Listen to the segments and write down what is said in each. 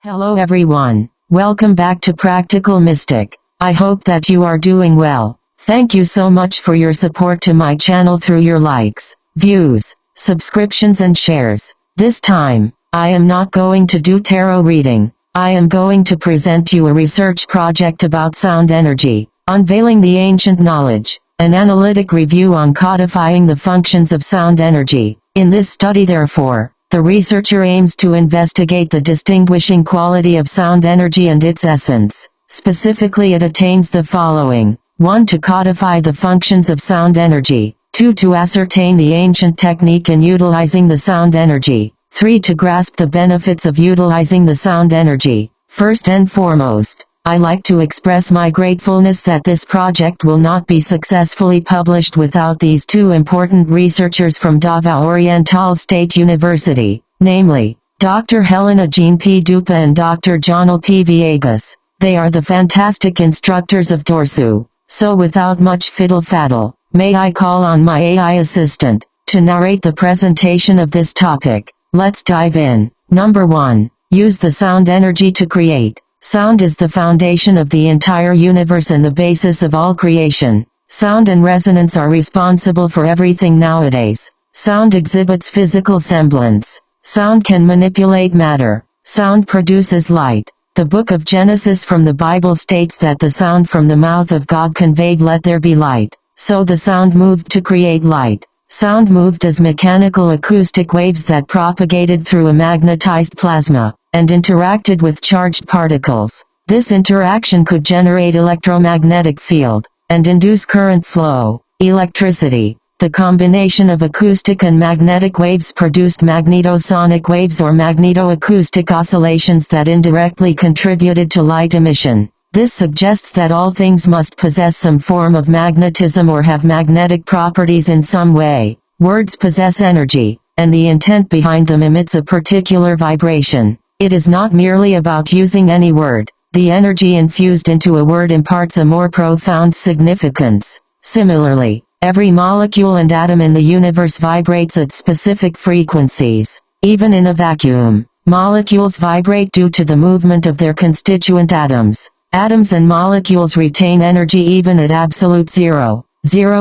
Hello everyone. Welcome back to Practical Mystic. I hope that you are doing well. Thank you so much for your support to my channel through your likes, views, subscriptions and shares. This time, I am not going to do tarot reading. I am going to present you a research project about sound energy, unveiling the ancient knowledge, an analytic review on codifying the functions of sound energy. In this study therefore, the researcher aims to investigate the distinguishing quality of sound energy and its essence. Specifically, it attains the following: 1. To codify the functions of sound energy. 2. To ascertain the ancient technique in utilizing the sound energy. 3. To grasp the benefits of utilizing the sound energy. First and foremost, I like to express my gratefulness that this project will not be successfully published without these two important researchers from Davao Oriental State University, namely, Dr. Helina P. Dupa and Dr. Jhonel P. Villegas. They are the fantastic instructors of Dorsu. So without much fiddle-faddle, may I call on my AI assistant to narrate the presentation of this topic. Let's dive in. Number 1. Use the sound energy to create. Sound is the foundation of the entire universe and the basis of all creation. Sound and resonance are responsible for everything nowadays. Sound exhibits physical semblance. Sound can manipulate matter. Sound produces light. The book of Genesis from the Bible states that the sound from the mouth of God conveyed "Let there be light." So the sound moved to create light. Sound moved as mechanical acoustic waves that propagated through a magnetized plasma and interacted with charged particles. This interaction could generate electromagnetic field and induce current flow, electricity. The combination of acoustic and magnetic waves produced magnetosonic waves or magnetoacoustic oscillations that indirectly contributed to light emission. This suggests that all things must possess some form of magnetism or have magnetic properties in some way. Words possess energy, and the intent behind them emits a particular vibration. It is not merely about using any word. The energy infused into a word imparts a more profound significance. Similarly, every molecule and atom in the universe vibrates at specific frequencies. Even in a vacuum, molecules vibrate due to the movement of their constituent atoms. Atoms and molecules retain energy even at absolute zero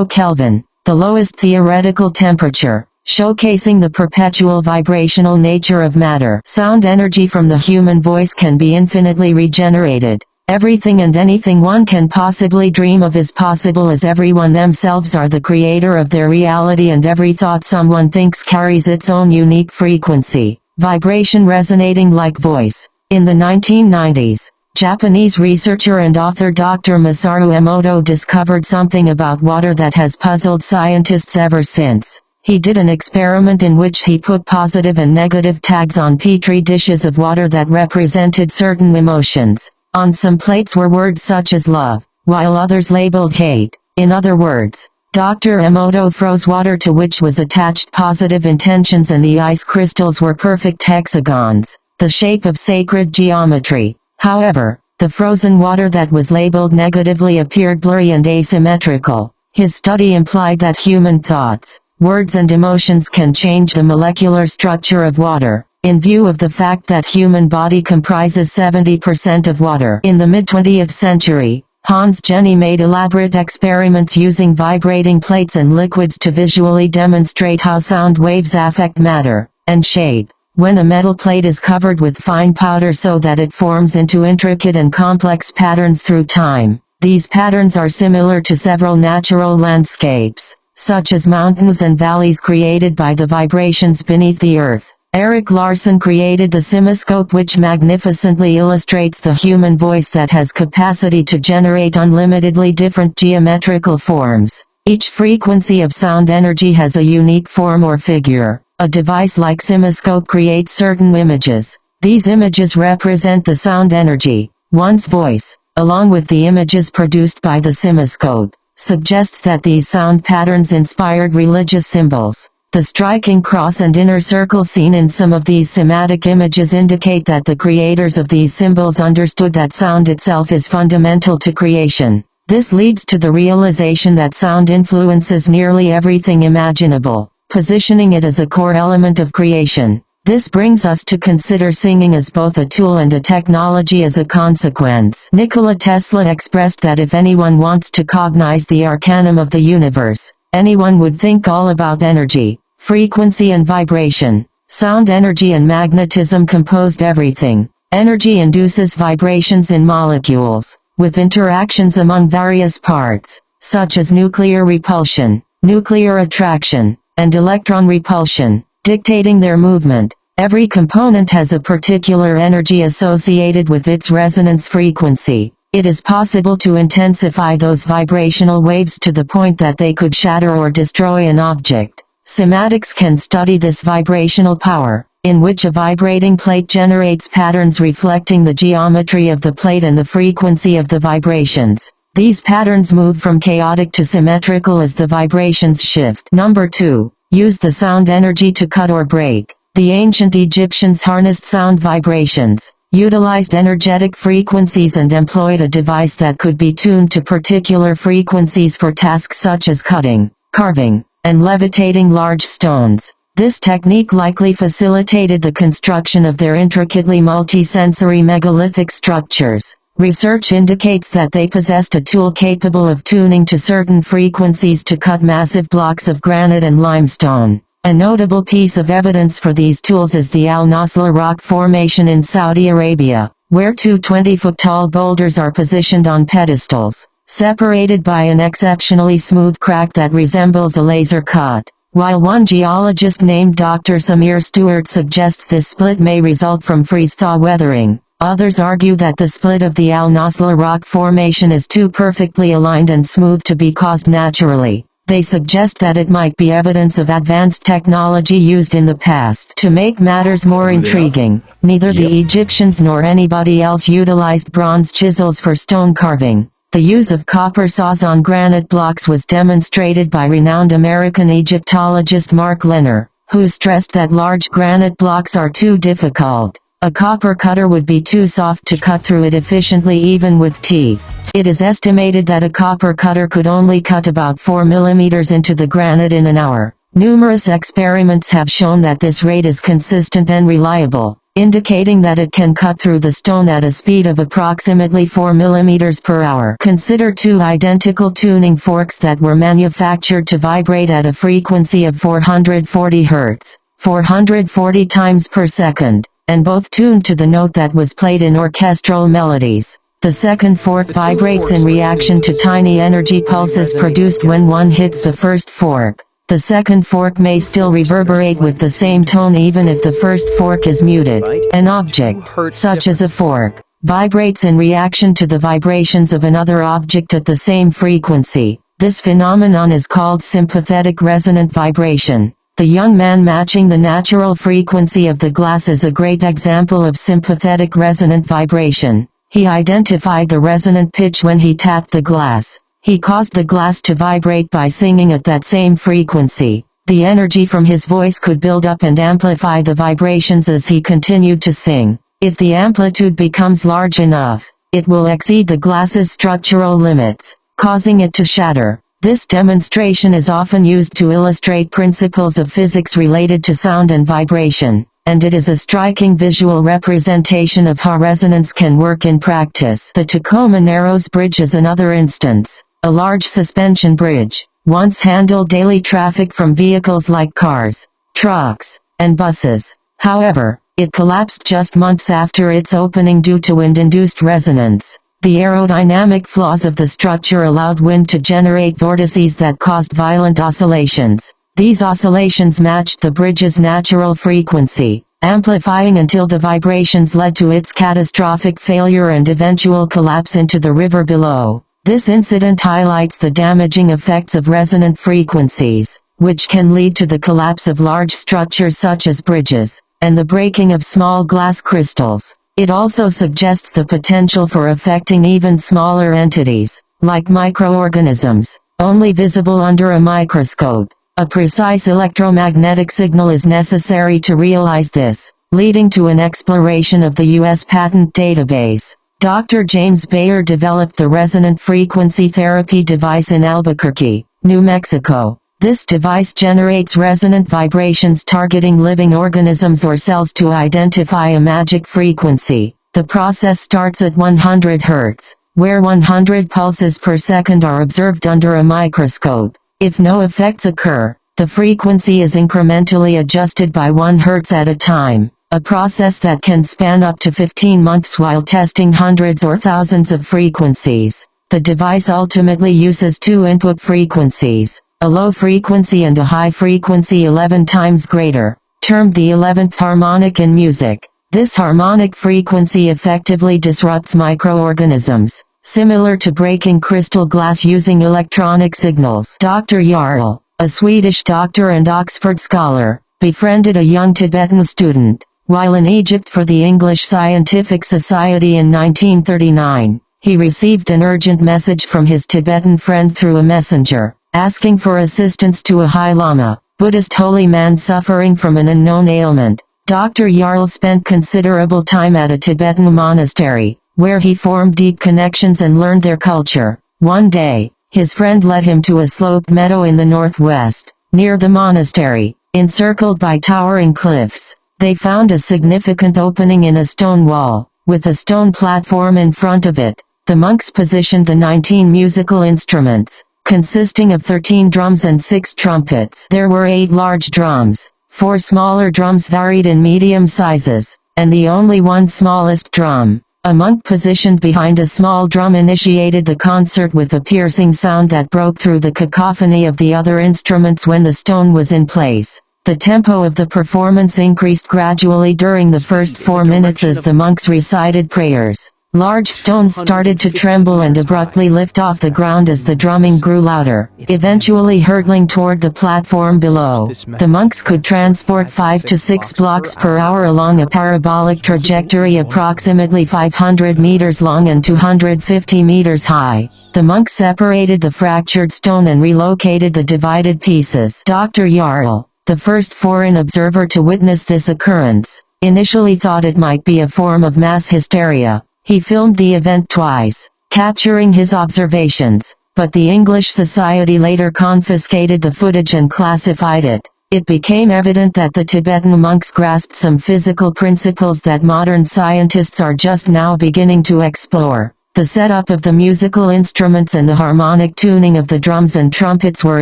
Kelvin, the lowest theoretical temperature, showcasing the perpetual vibrational nature of matter. Sound energy from the human voice can be infinitely regenerated. Everything and anything one can possibly dream of is possible, as everyone themselves are the creator of their reality, and every thought someone thinks carries its own unique frequency, vibration resonating like voice. In the 1990s, Japanese researcher and author Dr. Masaru Emoto discovered something about water that has puzzled scientists ever since. He did an experiment in which he put positive and negative tags on petri dishes of water that represented certain emotions. On some plates were words such as love, while others labeled hate. In other words, Dr. Emoto froze water to which was attached positive intentions, and the ice crystals were perfect hexagons, the shape of sacred geometry. However, the frozen water that was labeled negatively appeared blurry and asymmetrical. His study implied that human thoughts, words and emotions can change the molecular structure of water. In view of the fact that human body comprises 70% of water. In the mid-20th century, Hans Jenny made elaborate experiments using vibrating plates and liquids to visually demonstrate how sound waves affect matter and shape. When a metal plate is covered with fine powder so that it forms into intricate and complex patterns through time, these patterns are similar to several natural landscapes, such as mountains and valleys created by the vibrations beneath the earth. Erik Larson created the cimascope, which magnificently illustrates the human voice that has capacity to generate unlimitedly different geometrical forms. Each frequency of sound energy has a unique form or figure. A device like cimascope creates certain images. These images represent the sound energy. One's voice, along with the images produced by the cimascope, suggests that these sound patterns inspired religious symbols. The striking cross and inner circle seen in some of these somatic images indicate that the creators of these symbols understood that sound itself is fundamental to creation. This leads to the realization that sound influences nearly everything imaginable, positioning it as a core element of creation. This brings us to consider singing as both a tool and a technology as a consequence. Nikola Tesla expressed that if anyone wants to cognize the arcanum of the universe, anyone would think all about energy, frequency and vibration. Sound energy and magnetism composed everything. Energy induces vibrations in molecules, with interactions among various parts, such as nuclear repulsion, nuclear attraction, and electron repulsion, dictating their movement. Every component has a particular energy associated with its resonance frequency. It is possible to intensify those vibrational waves to the point that they could shatter or destroy an object. Cymatics can study this vibrational power, in which a vibrating plate generates patterns reflecting the geometry of the plate and the frequency of the vibrations. These patterns move from chaotic to symmetrical as the vibrations shift. Number 2. Use the sound energy to cut or break. The ancient Egyptians harnessed sound vibrations, utilized energetic frequencies and employed a device that could be tuned to particular frequencies for tasks such as cutting, carving, and levitating large stones. This technique likely facilitated the construction of their intricately multisensory megalithic structures. Research indicates that they possessed a tool capable of tuning to certain frequencies to cut massive blocks of granite and limestone. A notable piece of evidence for these tools is the Al-Nasla rock formation in Saudi Arabia, where two 20-foot-tall boulders are positioned on pedestals, separated by an exceptionally smooth crack that resembles a laser cut. While one geologist named Dr. Samir Stewart suggests this split may result from freeze-thaw weathering, others argue that the split of the Al-Nasla rock formation is too perfectly aligned and smooth to be caused naturally. They suggest that it might be evidence of advanced technology used in the past. To make matters more intriguing, neither the Egyptians nor anybody else utilized bronze chisels for stone carving. The use of copper saws on granite blocks was demonstrated by renowned American Egyptologist Mark Lenner, who stressed that large granite blocks are too difficult. A copper cutter would be too soft to cut through it efficiently even with teeth. It is estimated that a copper cutter could only cut about 4 millimeters into the granite in an hour. Numerous experiments have shown that this rate is consistent and reliable, indicating that it can cut through the stone at a speed of approximately 4 millimeters per hour. Consider two identical tuning forks that were manufactured to vibrate at a frequency of 440 Hz, 440 times per second, and both tuned to the note that was played in orchestral melodies. The second fork vibrates in reaction to tiny energy pulses produced when one hits the first fork. The second fork may still reverberate with the same tone even if the first fork is muted. An object, such as a fork, vibrates in reaction to the vibrations of another object at the same frequency. This phenomenon is called sympathetic resonant vibration. The young man matching the natural frequency of the glass is a great example of sympathetic resonant vibration. He identified the resonant pitch when he tapped the glass. He caused the glass to vibrate by singing at that same frequency. The energy from his voice could build up and amplify the vibrations as he continued to sing. If the amplitude becomes large enough, it will exceed the glass's structural limits, causing it to shatter. This demonstration is often used to illustrate principles of physics related to sound and vibration, and it is a striking visual representation of how resonance can work in practice. The Tacoma Narrows Bridge is another instance. A large suspension bridge, once handled daily traffic from vehicles like cars, trucks, and buses. However, it collapsed just months after its opening due to wind-induced resonance. The aerodynamic flaws of the structure allowed wind to generate vortices that caused violent oscillations. These oscillations matched the bridge's natural frequency, amplifying until the vibrations led to its catastrophic failure and eventual collapse into the river below. This incident highlights the damaging effects of resonant frequencies, which can lead to the collapse of large structures such as bridges, and the breaking of small glass crystals. It also suggests the potential for affecting even smaller entities, like microorganisms, only visible under a microscope. A precise electromagnetic signal is necessary to realize this, leading to an exploration of the U.S. patent database. Dr. James Bayer developed the resonant frequency therapy device in Albuquerque, New Mexico. This device generates resonant vibrations targeting living organisms or cells to identify a magic frequency. The process starts at 100 Hz, where 100 pulses per second are observed under a microscope. If no effects occur, the frequency is incrementally adjusted by 1 Hz at a time, a process that can span up to 15 months while testing hundreds or thousands of frequencies. The device ultimately uses two input frequencies, a low frequency and a high frequency 11 times greater, termed the 11th harmonic in music. This harmonic frequency effectively disrupts microorganisms, similar to breaking crystal glass using electronic signals. Dr. Jhonel, a Swedish doctor and Oxford scholar, befriended a young Tibetan student, while in Egypt for the English Scientific Society in 1939. He received an urgent message from his Tibetan friend through a messenger, asking for assistance to a High Lama, Buddhist holy man suffering from an unknown ailment. Dr. Jhonel spent considerable time at a Tibetan monastery, where he formed deep connections and learned their culture. One day, his friend led him to a sloped meadow in the northwest, near the monastery, encircled by towering cliffs. They found a significant opening in a stone wall, with a stone platform in front of it. The monks positioned the 19 musical instruments, consisting of 13 drums and 6 trumpets. There were 8 large drums, 4 smaller drums varied in medium sizes, and the only one smallest drum. A monk positioned behind a small drum initiated the concert with a piercing sound that broke through the cacophony of the other instruments when the stone was in place. The tempo of the performance increased gradually during the first 4 minutes as the monks recited prayers. Large stones started to tremble and abruptly lift off the ground as the drumming grew louder, eventually hurtling toward the platform below. The monks could transport 5 to 6 blocks per hour along a parabolic trajectory approximately 500 meters long and 250 meters high. The monks separated the fractured stone and relocated the divided pieces. Dr. Jhonel, the first foreign observer to witness this occurrence, initially thought it might be a form of mass hysteria. He filmed the event twice, capturing his observations, but the English Society later confiscated the footage and classified it. It became evident that the Tibetan monks grasped some physical principles that modern scientists are just now beginning to explore. The setup of the musical instruments and the harmonic tuning of the drums and trumpets were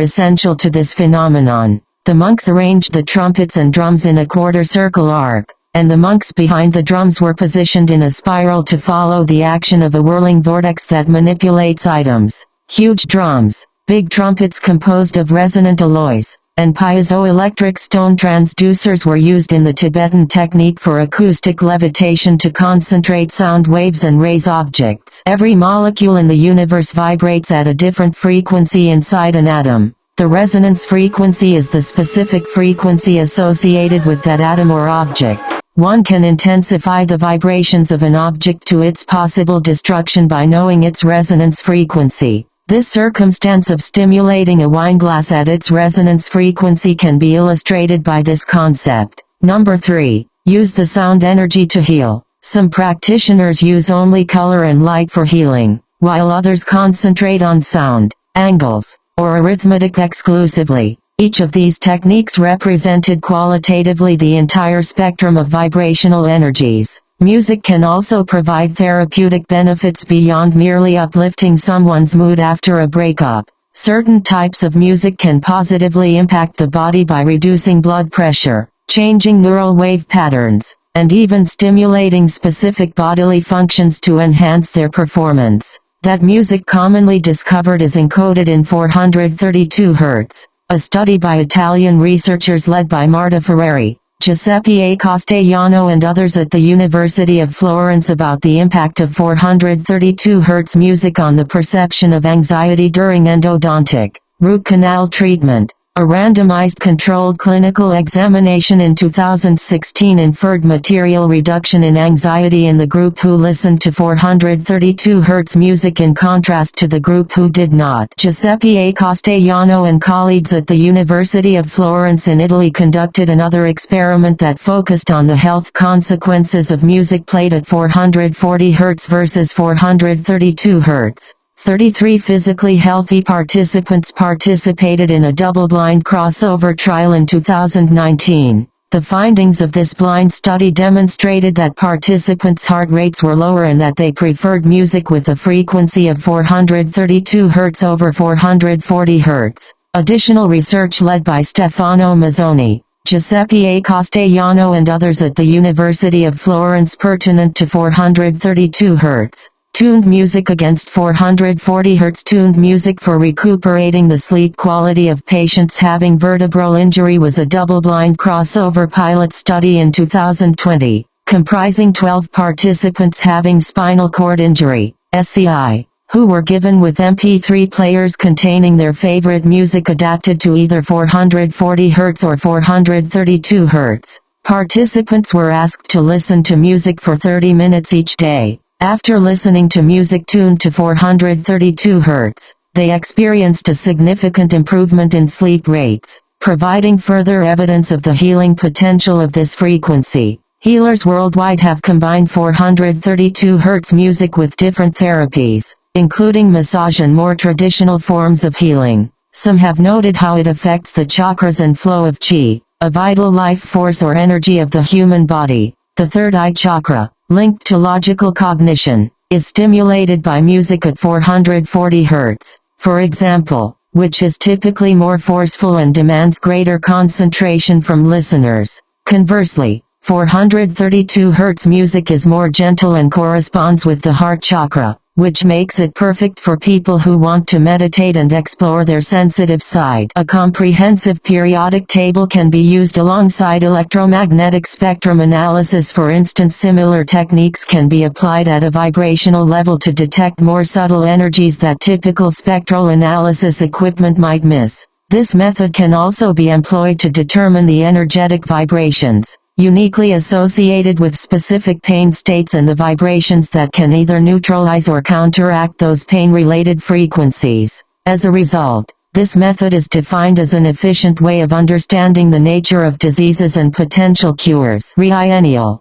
essential to this phenomenon. The monks arranged the trumpets and drums in a quarter-circle arc, and the monks behind the drums were positioned in a spiral to follow the action of a whirling vortex that manipulates items. Huge drums, big trumpets composed of resonant alloys, and piezoelectric stone transducers were used in the Tibetan technique for acoustic levitation to concentrate sound waves and raise objects. Every molecule in the universe vibrates at a different frequency inside an atom. The resonance frequency is the specific frequency associated with that atom or object. One can intensify the vibrations of an object to its possible destruction by knowing its resonance frequency. This circumstance of stimulating a wineglass at its resonance frequency can be illustrated by this concept. Number 3. Use the sound energy to heal. Some practitioners use only color and light for healing, while others concentrate on sound, angles, or arithmetic exclusively. Each of these techniques represented qualitatively the entire spectrum of vibrational energies. Music can also provide therapeutic benefits beyond merely uplifting someone's mood after a breakup. Certain types of music can positively impact the body by reducing blood pressure, changing neural wave patterns, and even stimulating specific bodily functions to enhance their performance. That music commonly discovered is encoded in 432 Hz. A study by Italian researchers led by Marta Ferreri, Giuseppe A. Castellano and others at the University of Florence about the impact of 432 Hz music on the perception of anxiety during endodontic root canal treatment. A randomized controlled clinical examination in 2016 inferred material reduction in anxiety in the group who listened to 432 Hz music in contrast to the group who did not. Giuseppe A. Castellano and colleagues at the University of Florence in Italy conducted another experiment that focused on the health consequences of music played at 440 Hz versus 432 Hz. 33 physically healthy participants participated in a double-blind crossover trial in 2019. The findings of this blind study demonstrated that participants' heart rates were lower and that they preferred music with a frequency of 432 Hz over 440 Hz. Additional research led by Stefano Mazzoni, Giuseppe A. Castellano and others at the University of Florence pertinent to 432 Hz. Tuned music against 440 Hz. Tuned music for recuperating the sleep quality of patients having vertebral injury was a double-blind crossover pilot study in 2020, comprising 12 participants having spinal cord injury, SCI, who were given with MP3 players containing their favorite music adapted to either 440 Hz or 432 Hz. Participants were asked to listen to music for 30 minutes each day. After listening to music tuned to 432 Hz, they experienced a significant improvement in sleep rates, providing further evidence of the healing potential of this frequency. Healers worldwide have combined 432 Hz music with different therapies, including massage and more traditional forms of healing. Some have noted how it affects the chakras and flow of qi, a vital life force or energy of the human body. The third eye chakra, linked to logical cognition, is stimulated by music at 440 Hz, for example, which is typically more forceful and demands greater concentration from listeners. Conversely, 432 Hz music is more gentle and corresponds with the heart chakra, which makes it perfect for people who want to meditate and explore their sensitive side. A comprehensive periodic table can be used alongside electromagnetic spectrum analysis. For instance, similar techniques can be applied at a vibrational level to detect more subtle energies that typical spectral analysis equipment might miss. This method can also be employed to determine the energetic vibrations uniquely associated with specific pain states and the vibrations that can either neutralize or counteract those pain-related frequencies. As a result, this method is defined as an efficient way of understanding the nature of diseases and potential cures. Jhonel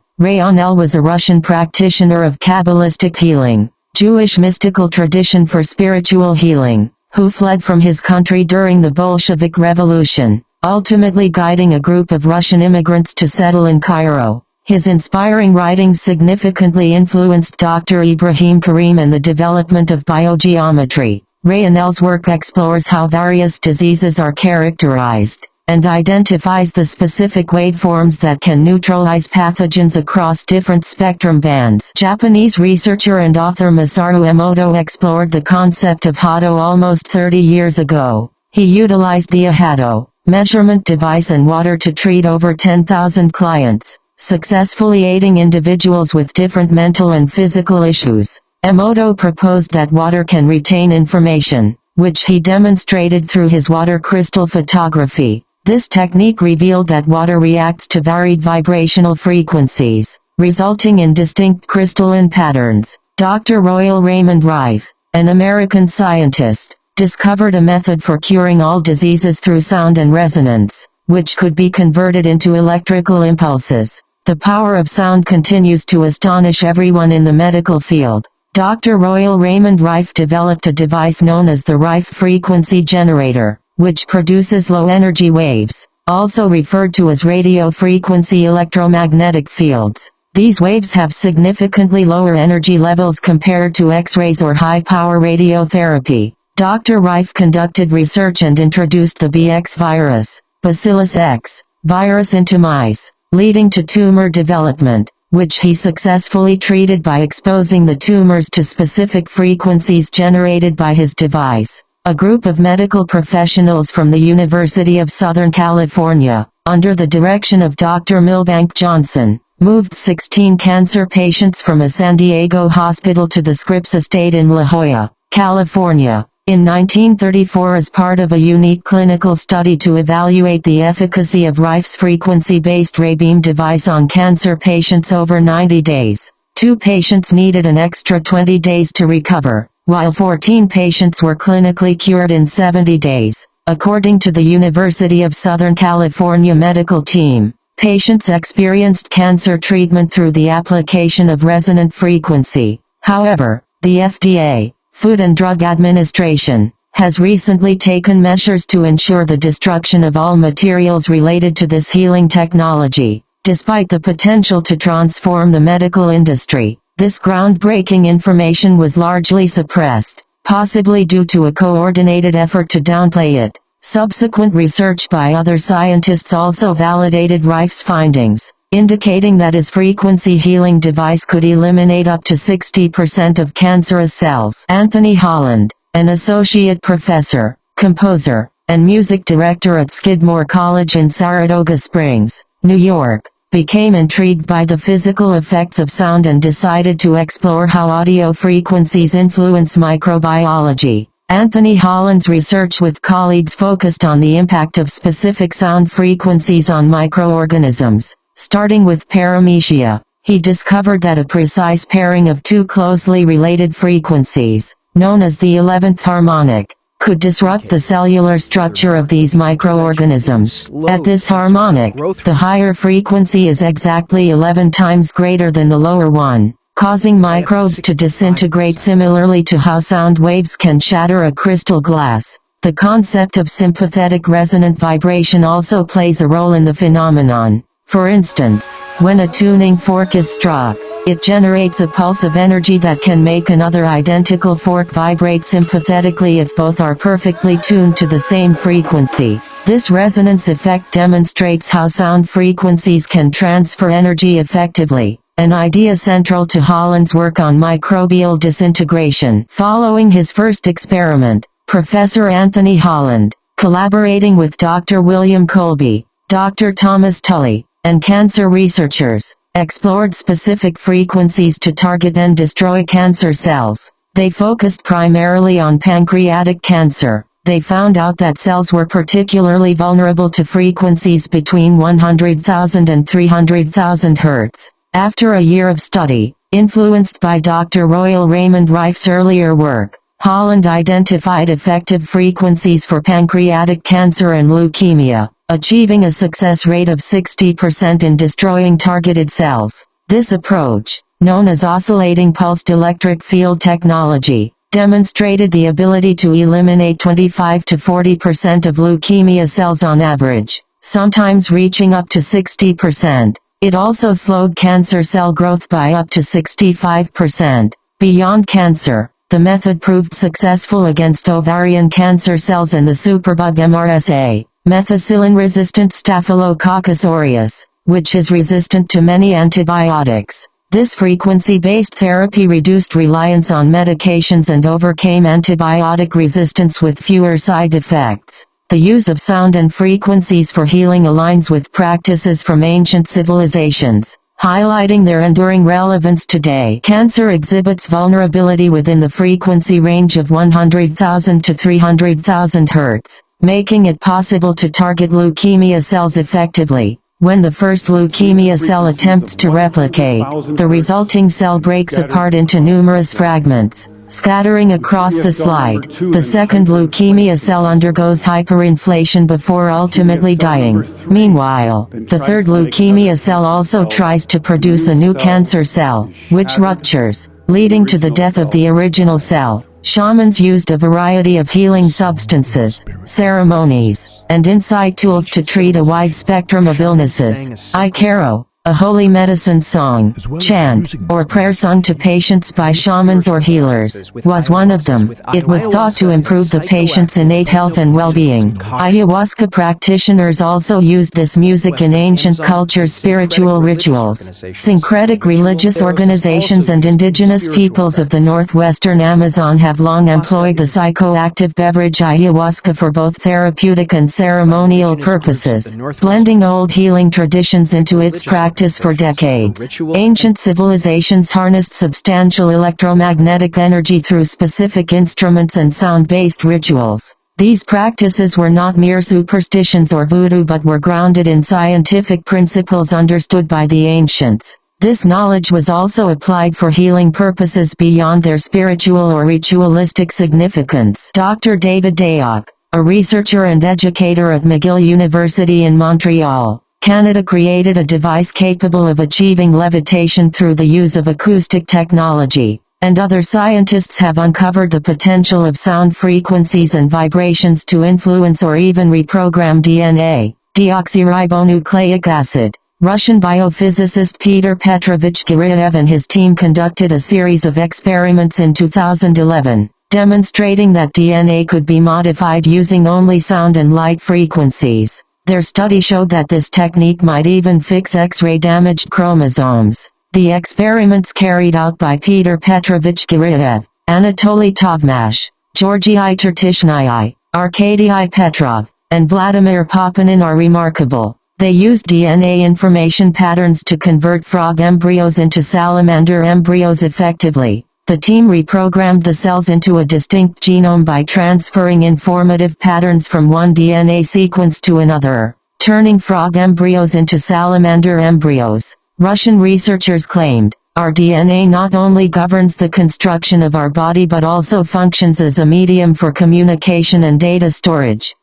was a Russian practitioner of Kabbalistic healing, Jewish mystical tradition for spiritual healing, who fled from his country during the Bolshevik Revolution, ultimately guiding a group of Russian immigrants to settle in Cairo. His inspiring writings significantly influenced Dr. Ibrahim Karim and the development of biogeometry. Jhonel's work explores how various diseases are characterized, and identifies the specific waveforms that can neutralize pathogens across different spectrum bands. Japanese researcher and author Masaru Emoto explored the concept of Hado almost 30 years ago. He utilized the Hado measurement device and water to treat over 10,000 clients, successfully aiding individuals with different mental and physical issues. Emoto proposed that water can retain information, which he demonstrated through his water crystal photography. This technique revealed that water reacts to varied vibrational frequencies, resulting in distinct crystalline patterns. Dr. Royal Raymond Rife, an American scientist, discovered a method for curing all diseases through sound and resonance, which could be converted into electrical impulses. The power of sound continues to astonish everyone in the medical field. Dr. Royal Raymond Rife developed a device known as the Rife frequency generator, which produces low-energy waves, also referred to as radio frequency electromagnetic fields. These waves have significantly lower energy levels compared to X-rays or high-power radiotherapy. Dr. Rife conducted research and introduced the BX virus, Bacillus X, virus into mice, leading to tumor development, which he successfully treated by exposing the tumors to specific frequencies generated by his device. A group of medical professionals from the University of Southern California, under the direction of Dr. Milbank Johnson, moved 16 cancer patients from a San Diego hospital to the Scripps Estate in La Jolla, California, in 1934 as part of a unique clinical study to evaluate the efficacy of Rife's frequency-based ray beam device on cancer patients over 90 days. 2 patients needed an extra 20 days to recover, while 14 patients were clinically cured in 70 days. According to the University of Southern California medical team, patients experienced cancer treatment through the application of resonant frequency. However, the FDA, Food and Drug Administration, has recently taken measures to ensure the destruction of all materials related to this healing technology. Despite the potential to transform the medical industry, this groundbreaking information was largely suppressed, possibly due to a coordinated effort to downplay it. Subsequent research by other scientists also validated Rife's findings, indicating that his frequency healing device could eliminate up to 60% of cancerous cells. Anthony Holland, an associate professor, composer, and music director at Skidmore College in Saratoga Springs, New York, became intrigued by the physical effects of sound and decided to explore how audio frequencies influence microbiology. Anthony Holland's research with colleagues focused on the impact of specific sound frequencies on microorganisms. Starting with paramecia, he discovered that a precise pairing of two closely related frequencies, known as the 11th harmonic, could disrupt the cellular structure of these microorganisms. At this harmonic, the higher frequency is exactly 11 times greater than the lower one, causing microbes to disintegrate similarly to how sound waves can shatter a crystal glass. The concept of sympathetic resonant vibration also plays a role in the phenomenon. For instance, when a tuning fork is struck, it generates a pulse of energy that can make another identical fork vibrate sympathetically if both are perfectly tuned to the same frequency. This resonance effect demonstrates how sound frequencies can transfer energy effectively, an idea central to Holland's work on microbial disintegration. Following his first experiment, Professor Anthony Holland, collaborating with Dr. William Colby, Dr. Thomas Tully, and cancer researchers, explored specific frequencies to target and destroy cancer cells. They focused primarily on pancreatic cancer. They found out that cells were particularly vulnerable to frequencies between 100,000 and 300,000 Hz. After a year of study, influenced by Dr. Royal Raymond Rife's earlier work, Holland identified effective frequencies for pancreatic cancer and leukemia, achieving a success rate of 60% in destroying targeted cells. This approach, known as oscillating pulsed electric field technology, demonstrated the ability to eliminate 25 to 40% of leukemia cells on average, sometimes reaching up to 60%. It also slowed cancer cell growth by up to 65%. Beyond cancer, the method proved successful against ovarian cancer cells and the superbug MRSA, methicillin-resistant Staphylococcus aureus, which is resistant to many antibiotics. This frequency-based therapy reduced reliance on medications and overcame antibiotic resistance with fewer side effects. The use of sound and frequencies for healing aligns with practices from ancient civilizations, highlighting their enduring relevance today. Cancer exhibits vulnerability within the frequency range of 100,000 to 300,000 Hz, making it possible to target leukemia cells effectively. When the first leukemia cell attempts to replicate, the resulting cell breaks apart into numerous fragments, scattering across the slide. The second leukemia cell undergoes hyperinflation before ultimately dying. Meanwhile, the third leukemia cell also tries to produce a new cancer cell, which ruptures, leading to the death of the original cell. Shamans used a variety of healing substances, ceremonies, and insight tools to treat a wide spectrum of illnesses. Ikaro, a holy medicine song, chant, or prayer sung to patients by shamans or healers, was one of them. It was thought to improve the patient's innate health and well-being. Ayahuasca practitioners also used this music in ancient cultures' spiritual rituals. Syncretic religious organizations and indigenous peoples of the northwestern Amazon have long employed the psychoactive beverage ayahuasca for both therapeutic and ceremonial purposes, blending old healing traditions into its practice for decades. Ancient civilizations harnessed substantial electromagnetic energy through specific instruments and sound-based rituals. These practices were not mere superstitions or voodoo but were grounded in scientific principles understood by the ancients. This knowledge was also applied for healing purposes beyond their spiritual or ritualistic significance. Dr. David Dayoc, a researcher and educator at McGill University in Montreal, Canada, created a device capable of achieving levitation through the use of acoustic technology. and other scientists have uncovered the potential of sound frequencies and vibrations to influence or even reprogram DNA. Deoxyribonucleic acid. Russian biophysicist Peter Petrovich Guriev and his team conducted a series of experiments in 2011, demonstrating that DNA could be modified using only sound and light frequencies. Their study showed that this technique might even fix X-ray damaged chromosomes. The experiments carried out by Peter Petrovich Guriev, Anatoly Tovmash, Georgy Tertishnyi, Arkady Petrov, and Vladimir Popinin are remarkable. They used DNA information patterns to convert frog embryos into salamander embryos effectively. The team reprogrammed the cells into a distinct genome by transferring informative patterns from one DNA sequence to another, turning frog embryos into salamander embryos. Russian researchers claimed, our DNA not only governs the construction of our body but also functions as a medium for communication and data storage.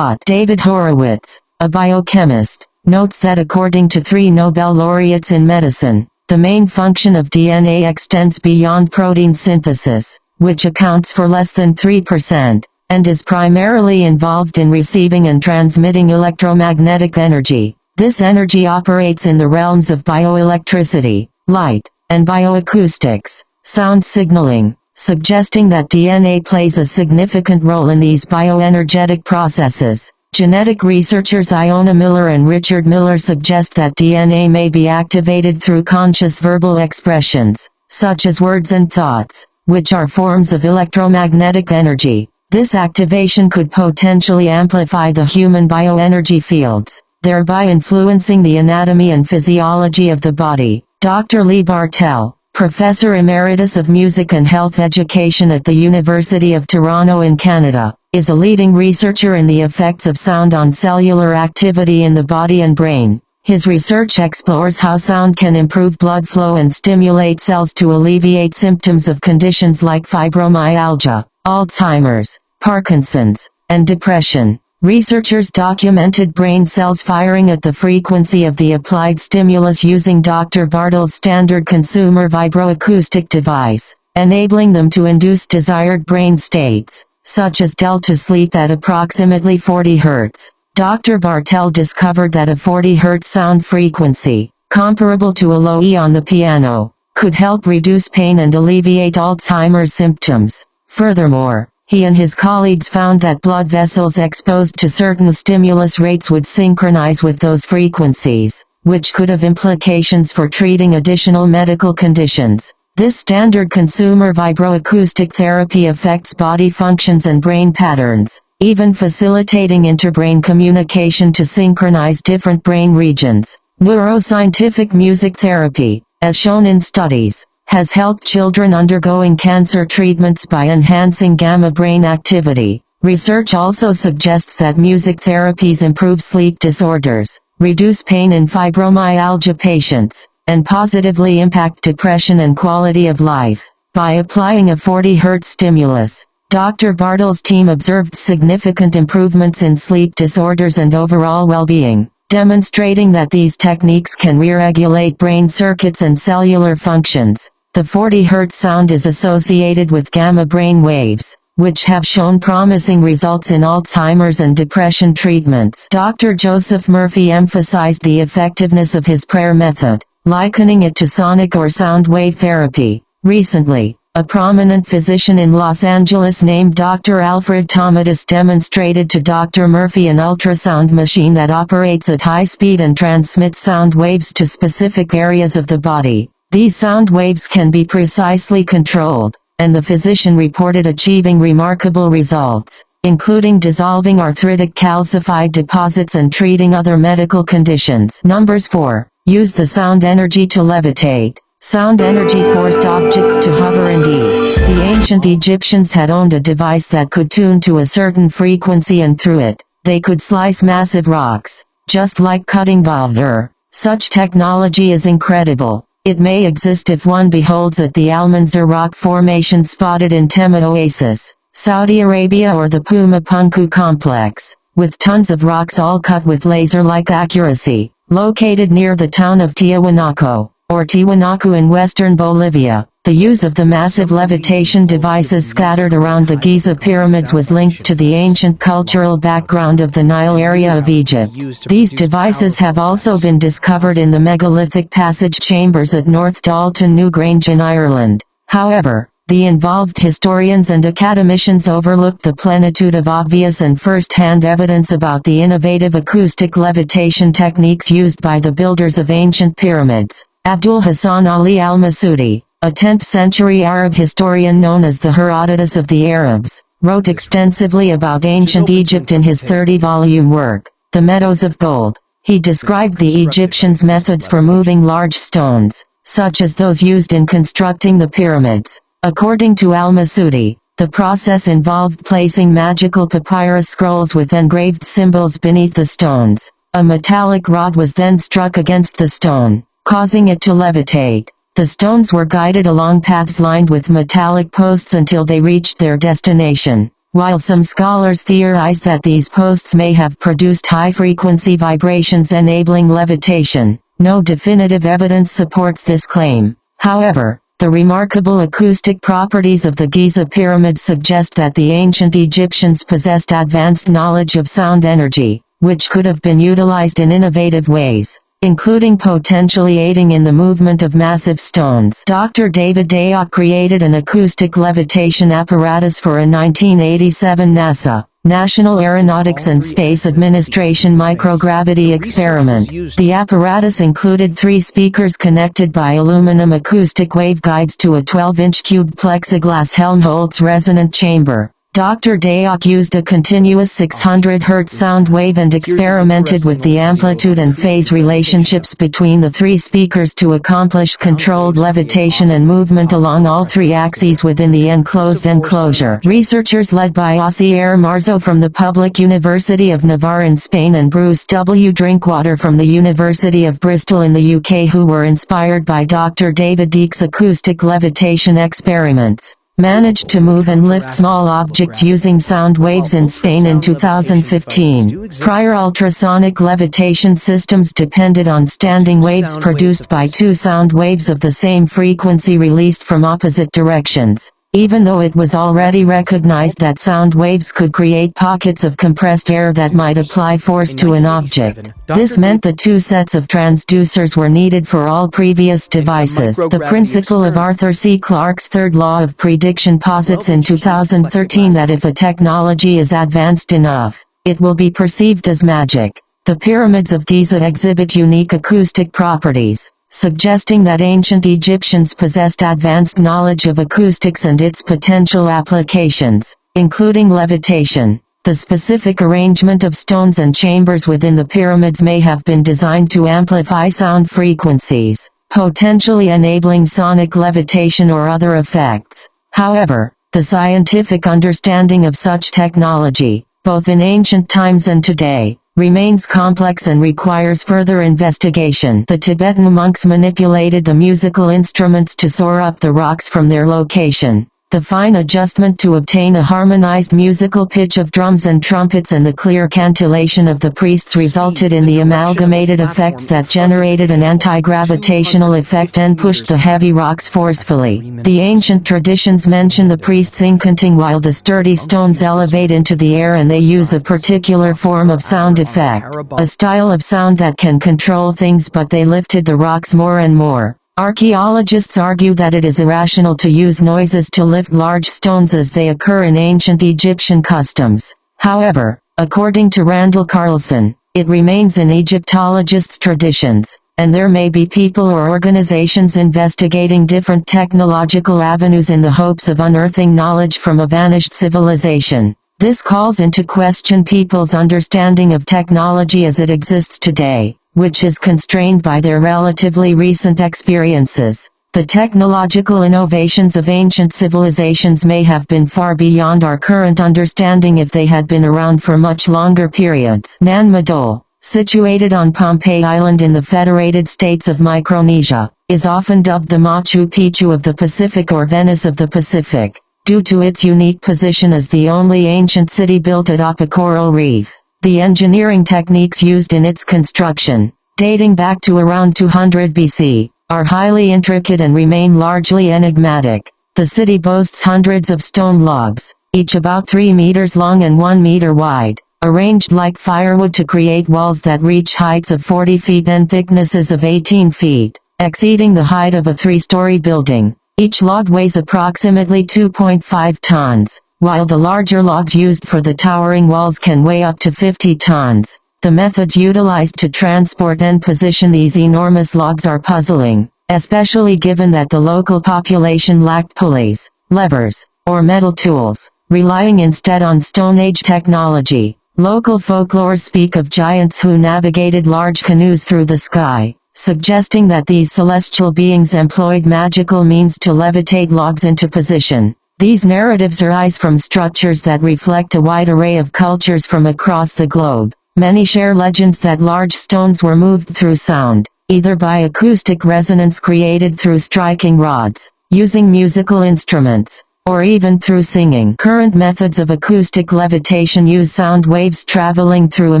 David Horowitz, a biochemist, notes that according to 3 Nobel laureates in medicine, the main function of DNA extends beyond protein synthesis, which accounts for less than 3%, and is primarily involved in receiving and transmitting electromagnetic energy. This energy operates in the realms of bioelectricity, light, and bioacoustics, sound signaling, suggesting that DNA plays a significant role in these bioenergetic processes. Genetic researchers Iona Miller and Richard Miller suggest that DNA may be activated through conscious verbal expressions, such as words and thoughts, which are forms of electromagnetic energy. This activation could potentially amplify the human bioenergy fields, thereby influencing the anatomy and physiology of the body. Dr. Lee Bartel, Professor Emeritus of Music and Health Education at the University of Toronto in Canada, is a leading researcher in the effects of sound on cellular activity in the body and brain. His research explores how sound can improve blood flow and stimulate cells to alleviate symptoms of conditions like fibromyalgia, Alzheimer's, Parkinson's, and depression. Researchers documented brain cells firing at the frequency of the applied stimulus using Dr. Bartel's standard consumer vibroacoustic device, enabling them to induce desired brain states, such as delta sleep at approximately 40 Hz. Dr. Bartel discovered that a 40 Hz sound frequency, comparable to a low E on the piano, could help reduce pain and alleviate Alzheimer's symptoms. Furthermore, he and his colleagues found that blood vessels exposed to certain stimulus rates would synchronize with those frequencies, which could have implications for treating additional medical conditions. This standard consumer vibroacoustic therapy affects body functions and brain patterns, even facilitating interbrain communication to synchronize different brain regions. Neuroscientific music therapy, as shown in studies, has helped children undergoing cancer treatments by enhancing gamma brain activity. Research also suggests that music therapies improve sleep disorders, reduce pain in fibromyalgia patients, and positively impact depression and quality of life. By applying a 40 Hz stimulus, Dr. Bartel's team observed significant improvements in sleep disorders and overall well-being, demonstrating that these techniques can re-regulate brain circuits and cellular functions. The 40 Hz sound is associated with gamma brain waves, which have shown promising results in Alzheimer's and depression treatments. Dr. Joseph Murphy emphasized the effectiveness of his prayer method, likening it to sonic or sound wave therapy. Recently, a prominent physician in Los Angeles named Dr. Alfred Tomatis demonstrated to Dr. Murphy an ultrasound machine that operates at high speed and transmits sound waves to specific areas of the body. These sound waves can be precisely controlled, and the physician reported achieving remarkable results, including dissolving arthritic calcified deposits and treating other medical conditions. Numbers 4. Use the sound energy to levitate. Sound energy forced objects to hover indeed. The ancient Egyptians had owned a device that could tune to a certain frequency, and through it, they could slice massive rocks, just like cutting butter. Such technology is incredible. It may exist if one beholds at the Almanzar rock formation spotted in Tema Oasis, Saudi Arabia, or the Puma Punku complex, with tons of rocks all cut with laser-like accuracy, located near the town of Tiahuanaco. or Tiwanaku in western Bolivia. The use of the massive levitation devices scattered around the Giza pyramids was linked to the ancient cultural background of the Nile area of Egypt. These devices have also been discovered in the megalithic passage chambers at North Dalton Newgrange in Ireland. However, the involved historians and academicians overlooked the plenitude of obvious and first-hand evidence about the innovative acoustic levitation techniques used by the builders of ancient pyramids. Abdul Hassan Ali al-Masudi, a 10th-century Arab historian known as the Herodotus of the Arabs, wrote extensively about ancient Egypt in his 30-volume work, The Meadows of Gold. He described the Egyptians' methods for moving large stones, such as those used in constructing the pyramids. According to al-Masudi, the process involved placing magical papyrus scrolls with engraved symbols beneath the stones. A metallic rod was then struck against the stone, causing it to levitate. The stones were guided along paths lined with metallic posts until they reached their destination. While some scholars theorize that these posts may have produced high-frequency vibrations enabling levitation, no definitive evidence supports this claim. However, the remarkable acoustic properties of the Giza pyramids suggest that the ancient Egyptians possessed advanced knowledge of sound energy, which could have been utilized in innovative ways, including potentially aiding in the movement of massive stones. Dr. David Dayok created an acoustic levitation apparatus for a 1987 NASA National Aeronautics and Space Administration microgravity experiment. The apparatus included 3 speakers connected by aluminum acoustic waveguides to a 12-inch cubed plexiglass Helmholtz resonant chamber. Dr. Dayok used a continuous 600 Hz sound wave and experimented with the amplitude and phase relationships between the 3 speakers to accomplish controlled levitation and movement along all 3 axes within the enclosed enclosure. Researchers led by Asier Marzo from the Public University of Navarre in Spain and Bruce W. Drinkwater from the University of Bristol in the UK, who were inspired by Dr. David Deek's acoustic levitation experiments, managed to move and lift small objects using sound waves in Spain in 2015. Prior ultrasonic levitation systems depended on standing waves produced by 2 sound waves of the same frequency released from opposite directions. Even though it was already recognized that sound waves could create pockets of compressed air that might apply force to an object, this meant that 2 sets of transducers were needed for all previous devices. The principle of Arthur C. Clarke's third law of prediction posits in 2013 that if a technology is advanced enough, it will be perceived as magic. The pyramids of Giza exhibit unique acoustic properties, suggesting that ancient Egyptians possessed advanced knowledge of acoustics and its potential applications, including levitation. The specific arrangement of stones and chambers within the pyramids may have been designed to amplify sound frequencies, potentially enabling sonic levitation or other effects. However, the scientific understanding of such technology, both in ancient times and today, remains complex and requires further investigation. The Tibetan monks manipulated the musical instruments to soar up the rocks from their location. The fine adjustment to obtain a harmonized musical pitch of drums and trumpets and the clear cantillation of the priests resulted in the amalgamated effects that generated an anti-gravitational effect and pushed the heavy rocks forcefully. The ancient traditions mention the priests incanting while the sturdy stones elevate into the air, and they use a particular form of sound effect, a style of sound that can control things, but they lifted the rocks more and more. Archaeologists argue that it is irrational to use noises to lift large stones as they occur in ancient Egyptian customs. However, according to Randall Carlson, it remains in Egyptologists' traditions, and there may be people or organizations investigating different technological avenues in the hopes of unearthing knowledge from a vanished civilization. This calls into question people's understanding of technology as it exists today, which is constrained by their relatively recent experiences. The technological innovations of ancient civilizations may have been far beyond our current understanding if they had been around for much longer periods. Nan Madol, situated on Pohnpei Island in the Federated States of Micronesia, is often dubbed the Machu Picchu of the Pacific or Venice of the Pacific, due to its unique position as the only ancient city built atop a coral reef. The engineering techniques used in its construction, dating back to around 200 BC, are highly intricate and remain largely enigmatic. The city boasts hundreds of stone logs, each about 3 meters long and 1 meter wide, arranged like firewood to create walls that reach heights of 40 feet and thicknesses of 18 feet, exceeding the height of a 3-story building. Each log weighs approximately 2.5 tons, while the larger logs used for the towering walls can weigh up to 50 tons. The methods utilized to transport and position these enormous logs are puzzling, especially given that the local population lacked pulleys, levers, or metal tools, relying instead on Stone Age technology. Local folklore speak of giants who navigated large canoes through the sky, suggesting that these celestial beings employed magical means to levitate logs into position. These narratives arise from structures that reflect a wide array of cultures from across the globe. Many share legends that large stones were moved through sound, either by acoustic resonance created through striking rods, using musical instruments, or even through singing. Current methods of acoustic levitation use sound waves traveling through a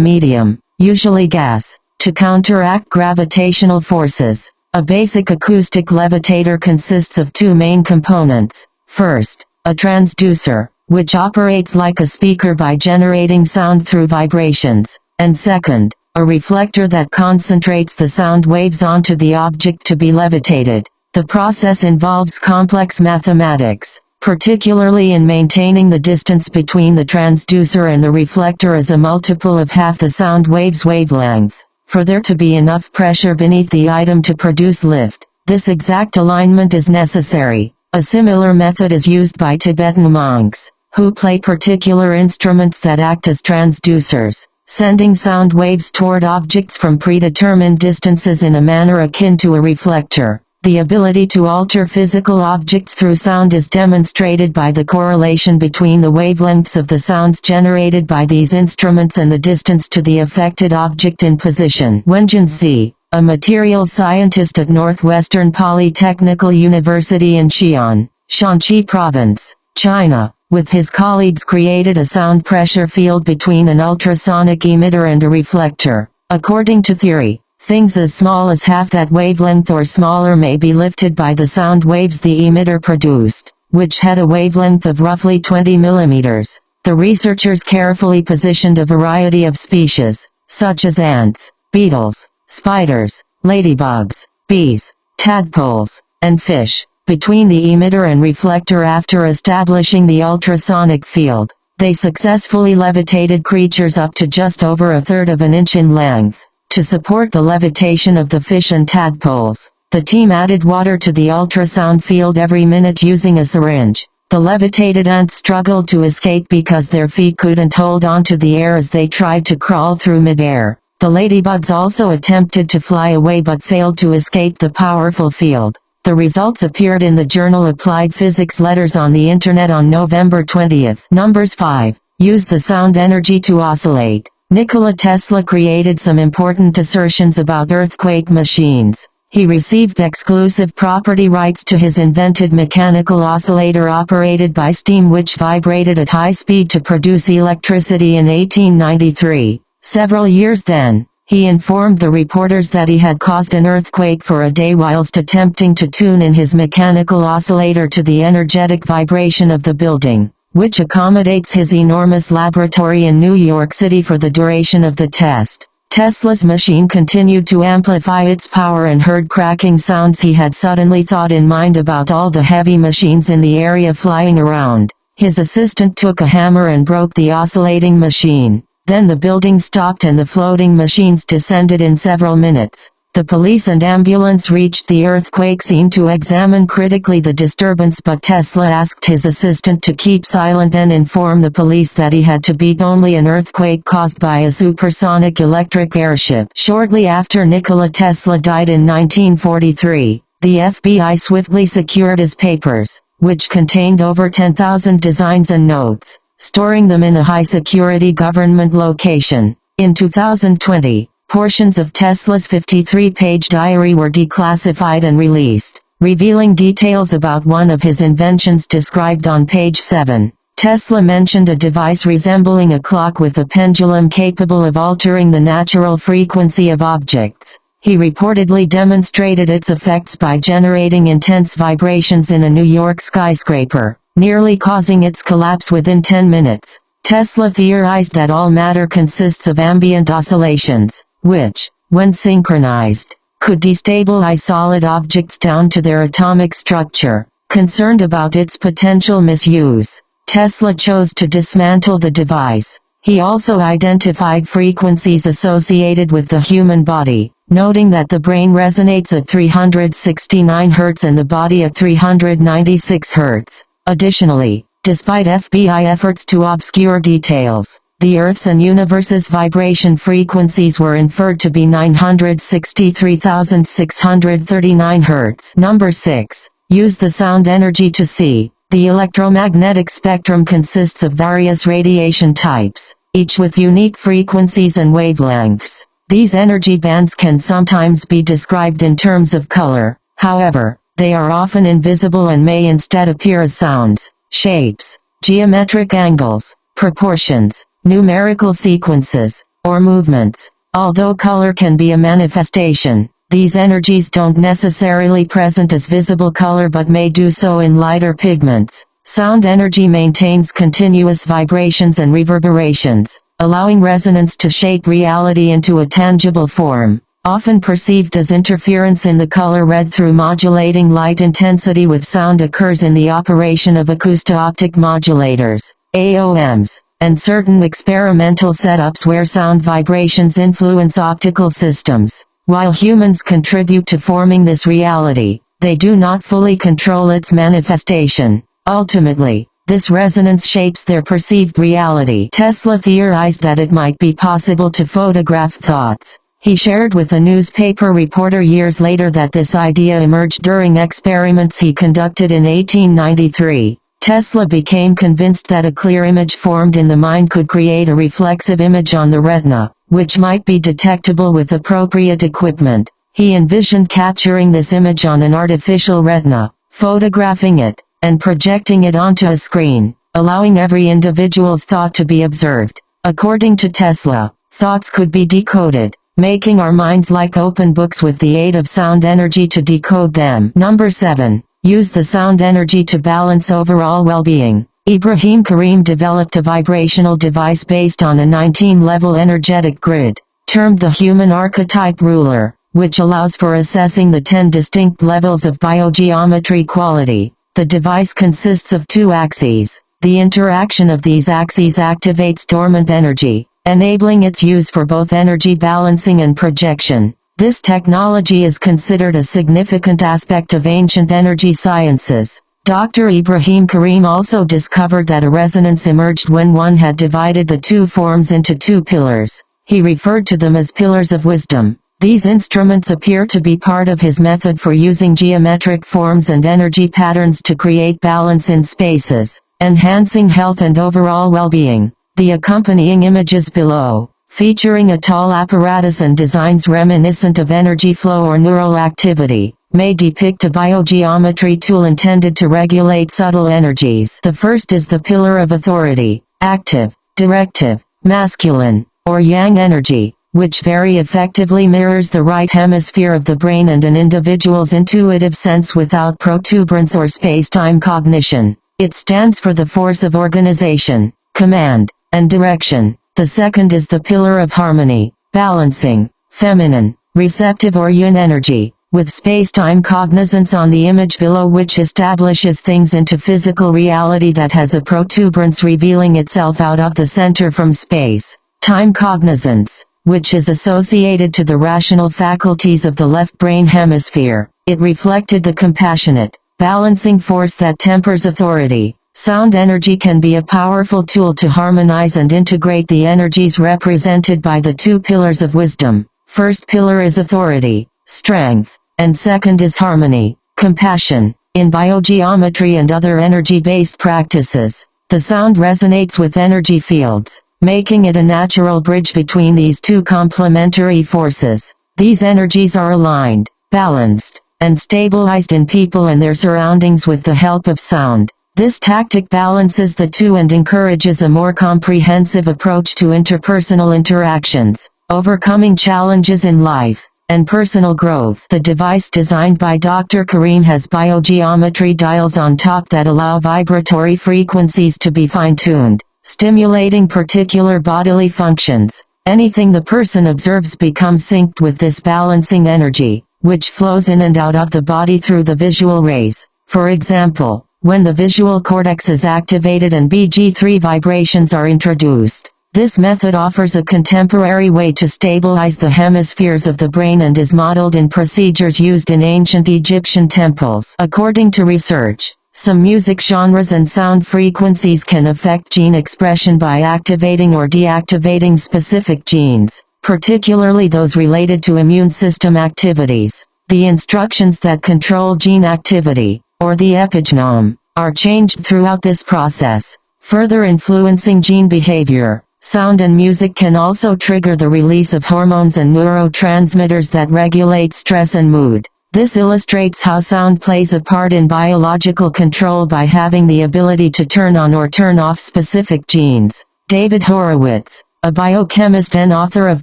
medium, usually gas, to counteract gravitational forces. A basic acoustic levitator consists of 2 main components. First, a transducer, which operates like a speaker by generating sound through vibrations, and second, a reflector that concentrates the sound waves onto the object to be levitated. The process involves complex mathematics, particularly in maintaining the distance between the transducer and the reflector as a multiple of half the sound wave's wavelength. For there to be enough pressure beneath the item to produce lift, this exact alignment is necessary. A similar method is used by Tibetan monks, who play particular instruments that act as transducers, sending sound waves toward objects from predetermined distances in a manner akin to a reflector. The ability to alter physical objects through sound is demonstrated by the correlation between the wavelengths of the sounds generated by these instruments and the distance to the affected object in position. Wenjin C., a materials scientist at Northwestern Polytechnical University in Xi'an, Shanxi Province, China, with his colleagues created a sound pressure field between an ultrasonic emitter and a reflector. According to theory, things as small as half that wavelength or smaller may be lifted by the sound waves the emitter produced, which had a wavelength of roughly 20 millimeters. The researchers carefully positioned a variety of species, such as ants, beetles, spiders, ladybugs, bees, tadpoles, and fish, between the emitter and reflector. After establishing the ultrasonic field, they successfully levitated creatures up to just over a third of an inch in length. To support the levitation of the fish and tadpoles, the team added water to the ultrasound field every minute using a syringe. The levitated ants struggled to escape because their feet couldn't hold onto the air as they tried to crawl through midair. The ladybugs also attempted to fly away but failed to escape the powerful field. The results appeared in the journal Applied Physics Letters on the Internet on November 20. Numbers 5. Use the sound energy to oscillate. Nikola Tesla created some important assertions about earthquake machines. He received exclusive property rights to his invented mechanical oscillator operated by steam which vibrated at high speed to produce electricity in 1893. Several years then, he informed the reporters that he had caused an earthquake for a day whilst attempting to tune in his mechanical oscillator to the energetic vibration of the building, which accommodates his enormous laboratory in New York City for the duration of the test. Tesla's machine continued to amplify its power and heard cracking sounds he had suddenly thought in mind about all the heavy machines in the area flying around. His assistant took a hammer and broke the oscillating machine. Then the building stopped and the floating machines descended in several minutes. The police and ambulance reached the earthquake scene to examine critically the disturbance, but Tesla asked his assistant to keep silent and inform the police that he had to beat only an earthquake caused by a supersonic electric airship. Shortly after Nikola Tesla died in 1943, the FBI swiftly secured his papers, which contained over 10,000 designs and notes, storing them in a high-security government location. In 2020, portions of Tesla's 53-page diary were declassified and released, revealing details about one of his inventions described on page 7. Tesla mentioned a device resembling a clock with a pendulum capable of altering the natural frequency of objects. He reportedly demonstrated its effects by generating intense vibrations in a New York skyscraper, nearly causing its collapse within 10 minutes. Tesla theorized that all matter consists of ambient oscillations, which, when synchronized, could destabilize solid objects down to their atomic structure. Concerned about its potential misuse, Tesla chose to dismantle the device. He also identified frequencies associated with the human body, noting that the brain resonates at 369 Hz and the body at 396 Hz. Additionally, despite FBI efforts to obscure details, the Earth's and universe's vibration frequencies were inferred to be 963,639 Hz. Number 6. Use the sound energy to see. The electromagnetic spectrum consists of various radiation types, each with unique frequencies and wavelengths. These energy bands can sometimes be described in terms of color. However, they are often invisible and may instead appear as sounds, shapes, geometric angles, proportions, numerical sequences, or movements. Although color can be a manifestation, these energies don't necessarily present as visible color but may do so in lighter pigments. Sound energy maintains continuous vibrations and reverberations, allowing resonance to shape reality into a tangible form. Often perceived as interference in the color red through modulating light intensity with sound occurs in the operation of acousto-optic modulators, AOMs, and certain experimental setups where sound vibrations influence optical systems. While humans contribute to forming this reality, they do not fully control its manifestation. Ultimately, this resonance shapes their perceived reality. Tesla theorized that it might be possible to photograph thoughts. He shared with a newspaper reporter years later that this idea emerged during experiments he conducted in 1893. Tesla became convinced that a clear image formed in the mind could create a reflexive image on the retina, which might be detectable with appropriate equipment. He envisioned capturing this image on an artificial retina, photographing it, and projecting it onto a screen, allowing every individual's thought to be observed. According to Tesla, thoughts could be decoded, making our minds like open books with the aid of sound energy to decode them. Number 7. Use the sound energy to balance overall well-being. Ibrahim Karim developed a vibrational device based on a 19-level energetic grid, termed the human archetype ruler, which allows for assessing the 10 distinct levels of biogeometry quality. The device consists of 2 axes. The interaction of these axes activates dormant energy, enabling its use for both energy balancing and projection. This technology is considered a significant aspect of ancient energy sciences. Dr. Ibrahim Karim also discovered that a resonance emerged when one had divided the 2 forms into 2 pillars. He referred to them as pillars of wisdom. These instruments appear to be part of his method for using geometric forms and energy patterns to create balance in spaces, enhancing health and overall well-being. The accompanying images below, featuring a tall apparatus and designs reminiscent of energy flow or neural activity, may depict a biogeometry tool intended to regulate subtle energies. The first is the pillar of authority, active, directive, masculine, or yang energy, which very effectively mirrors the right hemisphere of the brain and an individual's intuitive sense without protuberance or space-time cognition. It stands for the force of organization, command, and direction. The second is the pillar of harmony, balancing, feminine, receptive or yin energy, with space-time cognizance on the image below, which establishes things into physical reality that has a protuberance revealing itself out of the center from space. Time cognizance, which is associated to the rational faculties of the left brain hemisphere. It reflected the compassionate, balancing force that tempers authority. Sound energy can be a powerful tool to harmonize and integrate the energies represented by the 2 pillars of wisdom. First pillar is authority, strength, and second is harmony, compassion. In biogeometry and other energy-based practices, the sound resonates with energy fields, making it a natural bridge between these 2 complementary forces. These energies are aligned, balanced, and stabilized in people and their surroundings with the help of sound. This tactic balances the 2 and encourages a more comprehensive approach to interpersonal interactions. Overcoming challenges in life. and personal growth. The device designed by Dr. Kareem has biogeometry dials on top that allow vibratory frequencies to be fine-tuned, stimulating particular bodily functions. Anything the person observes becomes synced with this balancing energy, which flows in and out of the body through the visual rays. For example, when the visual cortex is activated and BG3 vibrations are introduced, this method offers a contemporary way to stabilize the hemispheres of the brain and is modeled in procedures used in ancient Egyptian temples. According to research, some music genres and sound frequencies can affect gene expression by activating or deactivating specific genes, particularly those related to immune system activities. The instructions that control gene activity, or the epigenome, are changed throughout this process, further influencing gene behavior. Sound and music can also trigger the release of hormones and neurotransmitters that regulate stress and mood. This illustrates how sound plays a part in biological control by having the ability to turn on or turn off specific genes. David Horowitz, a biochemist and author of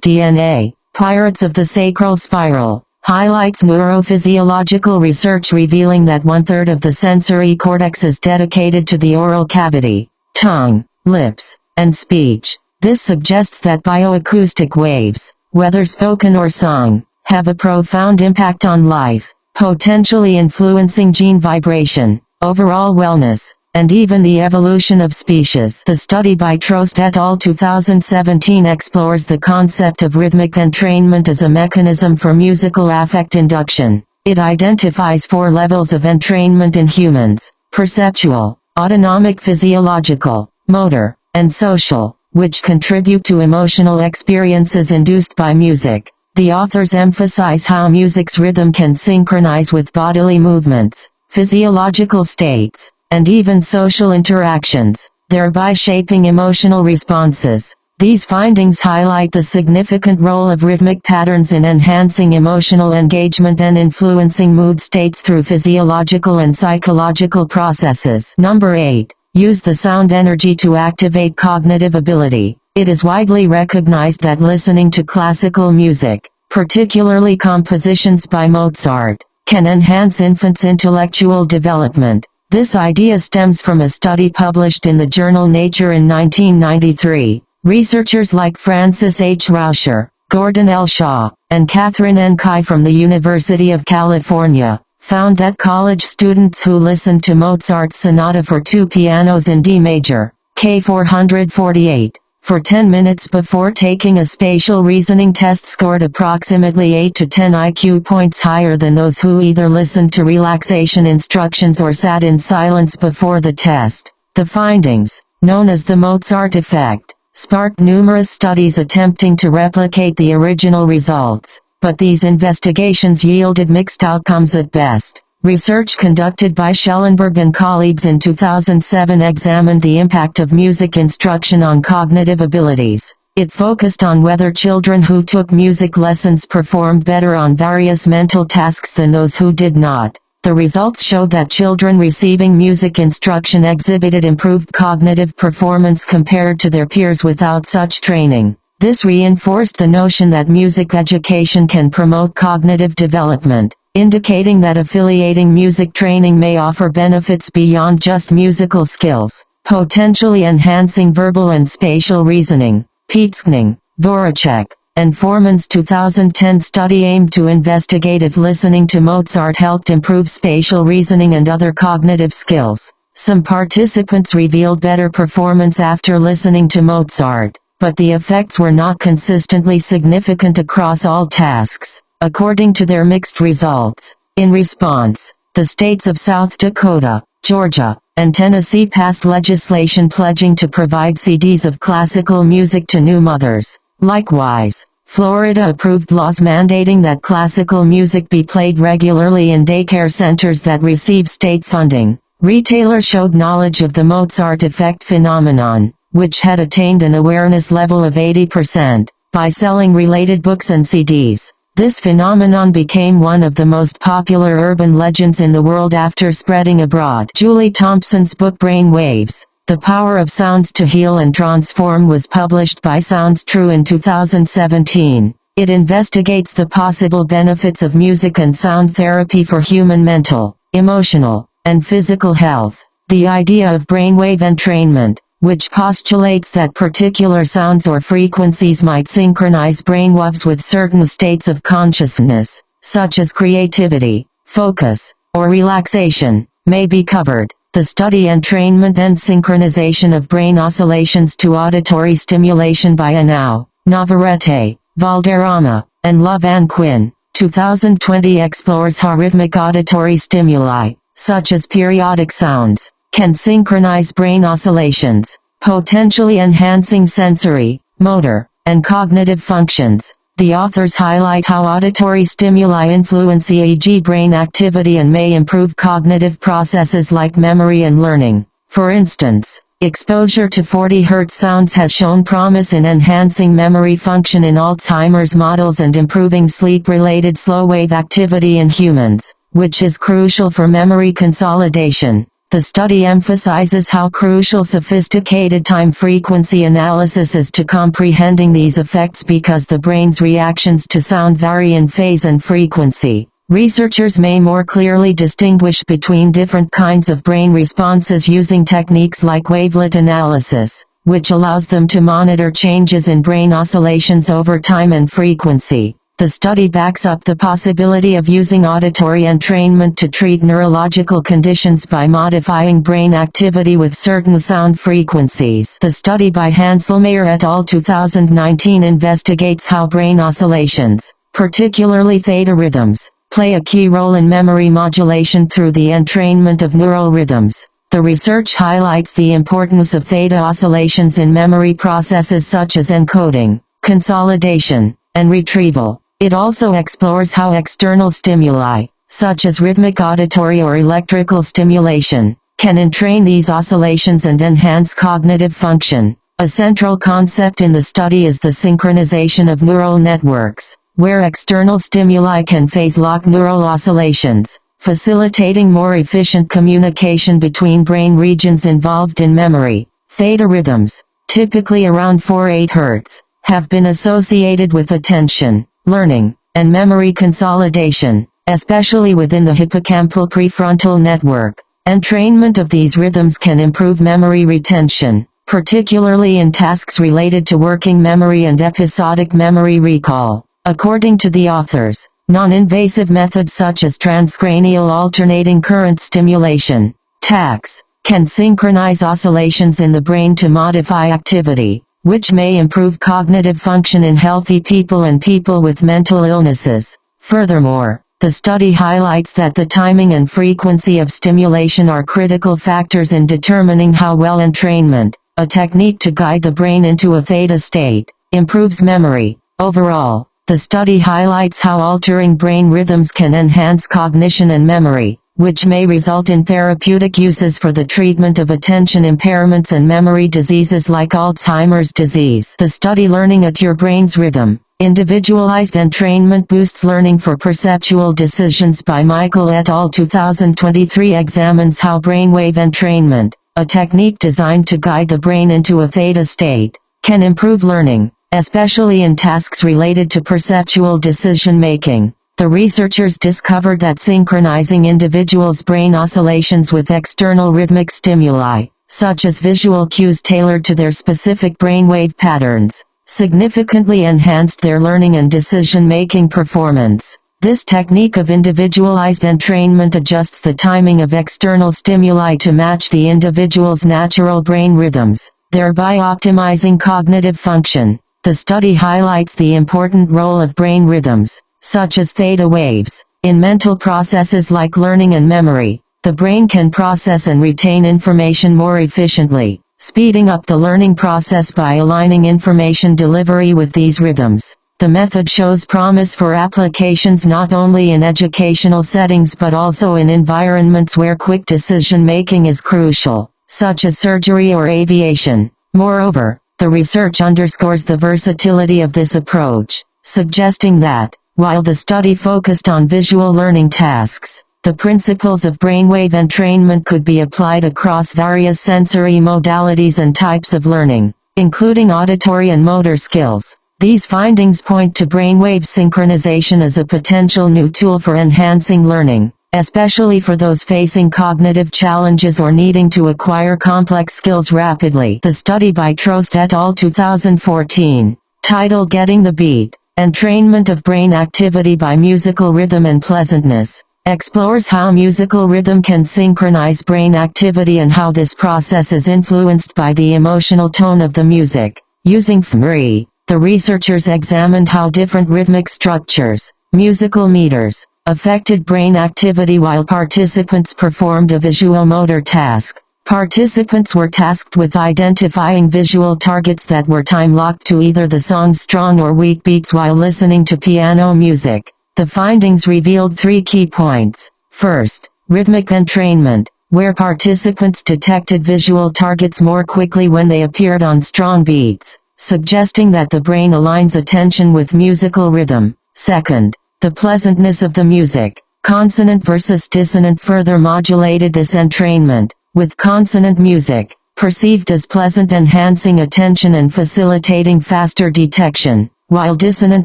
DNA, Pirates of the Sacral Spiral, highlights neurophysiological research revealing that 1/3 of the sensory cortex is dedicated to the oral cavity, tongue, lips, and speech. This suggests that bioacoustic waves, whether spoken or sung, have a profound impact on life, potentially influencing gene vibration, overall wellness, and even the evolution of species. The study by Trost et al. 2017 explores the concept of rhythmic entrainment as a mechanism for musical affect induction. It identifies 4 levels of entrainment in humans: perceptual, autonomic, physiological, motor, and social, which contribute to emotional experiences induced by music. The authors emphasize how music's rhythm can synchronize with bodily movements, physiological states, and even social interactions, thereby shaping emotional responses. These findings highlight the significant role of rhythmic patterns in enhancing emotional engagement and influencing mood states through physiological and psychological processes. Number 8. Use the sound energy to activate cognitive ability. It is widely recognized that listening to classical music, particularly compositions by Mozart, can enhance infants' intellectual development. This idea stems from a study published in the journal Nature in 1993. Researchers like Francis H. Rauscher, Gordon L. Shaw, and Catherine N. Kai from the University of California found that college students who listened to Mozart's Sonata for 2 pianos in D major, K448, for 10 minutes before taking a spatial reasoning test scored approximately 8 to 10 IQ points higher than those who either listened to relaxation instructions or sat in silence before the test. The findings, known as the Mozart effect, sparked numerous studies attempting to replicate the original results. But these investigations yielded mixed outcomes at best. Research conducted by Schellenberg and colleagues in 2007 examined the impact of music instruction on cognitive abilities. It focused on whether children who took music lessons performed better on various mental tasks than those who did not. The results showed that children receiving music instruction exhibited improved cognitive performance compared to their peers without such training. This reinforced the notion that music education can promote cognitive development, indicating that affiliating music training may offer benefits beyond just musical skills, potentially enhancing verbal and spatial reasoning. Pietzkning, Voracek, and Foreman's 2010 study aimed to investigate if listening to Mozart helped improve spatial reasoning and other cognitive skills. Some participants revealed better performance after listening to Mozart, but the effects were not consistently significant across all tasks, according to their mixed results. In response, the states of South Dakota, Georgia, and Tennessee passed legislation pledging to provide CDs of classical music to new mothers. Likewise, Florida approved laws mandating that classical music be played regularly in daycare centers that receive state funding. Retailers showed knowledge of the Mozart effect phenomenon, which had attained an awareness level of 80%, by selling related books and CDs. This phenomenon became one of the most popular urban legends in the world after spreading abroad. Julie Thompson's book Brain Waves, The Power of Sounds to Heal and Transform was published by Sounds True in 2017. It investigates the possible benefits of music and sound therapy for human mental, emotional, and physical health. The idea of brainwave entrainment, which postulates that particular sounds or frequencies might synchronize brainwaves with certain states of consciousness, such as creativity, focus, or relaxation, may be covered. The study Entrainment and Synchronization of Brain Oscillations to Auditory Stimulation by Anau, Navarrete, Valderrama, and La Van Quinn, 2020 explores how rhythmic auditory stimuli, such as periodic sounds, can synchronize brain oscillations, potentially enhancing sensory, motor, and cognitive functions. The authors highlight how auditory stimuli influence EEG brain activity and may improve cognitive processes like memory and learning. For instance, exposure to 40 Hz sounds has shown promise in enhancing memory function in Alzheimer's models and improving sleep-related slow-wave activity in humans, which is crucial for memory consolidation. The study emphasizes how crucial sophisticated time-frequency analysis is to comprehending these effects because the brain's reactions to sound vary in phase and frequency. Researchers may more clearly distinguish between different kinds of brain responses using techniques like wavelet analysis, which allows them to monitor changes in brain oscillations over time and frequency. The study backs up the possibility of using auditory entrainment to treat neurological conditions by modifying brain activity with certain sound frequencies. The study by Hanselmeyer et al. 2019 investigates how brain oscillations, particularly theta rhythms, play a key role in memory modulation through the entrainment of neural rhythms. The research highlights the importance of theta oscillations in memory processes such as encoding, consolidation, and retrieval. It also explores how external stimuli, such as rhythmic auditory or electrical stimulation, can entrain these oscillations and enhance cognitive function. A central concept in the study is the synchronization of neural networks, where external stimuli can phase-lock neural oscillations, facilitating more efficient communication between brain regions involved in memory. Theta rhythms, typically around 4-8 Hz, have been associated with attention, learning, and memory consolidation, especially within the hippocampal prefrontal network. Entrainment of these rhythms can improve memory retention, particularly in tasks related to working memory and episodic memory recall. According to the authors, non-invasive methods such as transcranial alternating current stimulation, TACS, can synchronize oscillations in the brain to modify activity, which may improve cognitive function in healthy people and people with mental illnesses. Furthermore, the study highlights that the timing and frequency of stimulation are critical factors in determining how well entrainment, a technique to guide the brain into a theta state, improves memory. Overall, the study highlights how altering brain rhythms can enhance cognition and memory, which may result in therapeutic uses for the treatment of attention impairments and memory diseases like Alzheimer's disease. The study Learning at Your Brain's Rhythm, Individualized Entrainment Boosts Learning for Perceptual Decisions by Michael et al. 2023 examines how brainwave entrainment, a technique designed to guide the brain into a theta state, can improve learning, especially in tasks related to perceptual decision-making. The researchers discovered that synchronizing individuals' brain oscillations with external rhythmic stimuli, such as visual cues tailored to their specific brainwave patterns, significantly enhanced their learning and decision-making performance. This technique of individualized entrainment adjusts the timing of external stimuli to match the individual's natural brain rhythms, thereby optimizing cognitive function. The study highlights the important role of brain rhythms, such as theta waves, in mental processes like learning and memory. The brain can process and retain information more efficiently, speeding up the learning process by aligning information delivery with these rhythms. The method shows promise for applications not only in educational settings but also in environments where quick decision-making is crucial, such as surgery or aviation. Moreover, the research underscores the versatility of this approach, suggesting that, while the study focused on visual learning tasks, the principles of brainwave entrainment could be applied across various sensory modalities and types of learning, including auditory and motor skills. These findings point to brainwave synchronization as a potential new tool for enhancing learning, especially for those facing cognitive challenges or needing to acquire complex skills rapidly. The study by Trost et al. 2014, titled Getting the Beat, Entrainment of Brain Activity by Musical Rhythm and Pleasantness, explores how musical rhythm can synchronize brain activity and how this process is influenced by the emotional tone of the music. Using fMRI, the researchers examined how different rhythmic structures, musical meters, affected brain activity while participants performed a visual motor task. Participants were tasked with identifying visual targets that were time-locked to either the song's strong or weak beats while listening to piano music. The findings revealed 3 key points. First, rhythmic entrainment, where participants detected visual targets more quickly when they appeared on strong beats, suggesting that the brain aligns attention with musical rhythm. Second, the pleasantness of the music, consonant versus dissonant, further modulated this entrainment, with consonant music, perceived as pleasant, enhancing attention and facilitating faster detection, while dissonant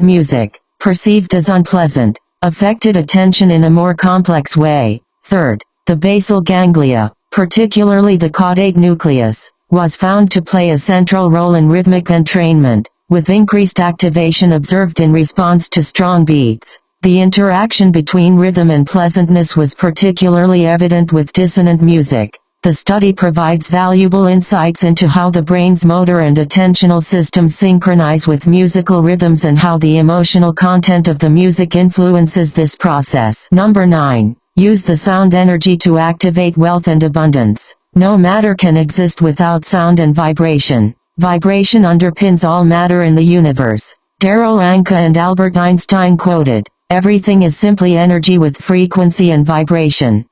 music, perceived as unpleasant, affected attention in a more complex way. Third, the basal ganglia, particularly the caudate nucleus, was found to play a central role in rhythmic entrainment, with increased activation observed in response to strong beats. The interaction between rhythm and pleasantness was particularly evident with dissonant music. The study provides valuable insights into how the brain's motor and attentional systems synchronize with musical rhythms and how the emotional content of the music influences this process. Number 9. Use the sound energy to activate wealth and abundance. No matter can exist without sound and vibration. Vibration underpins all matter in the universe. Darryl Anka and Albert Einstein quoted, "Everything is simply energy with frequency and vibration.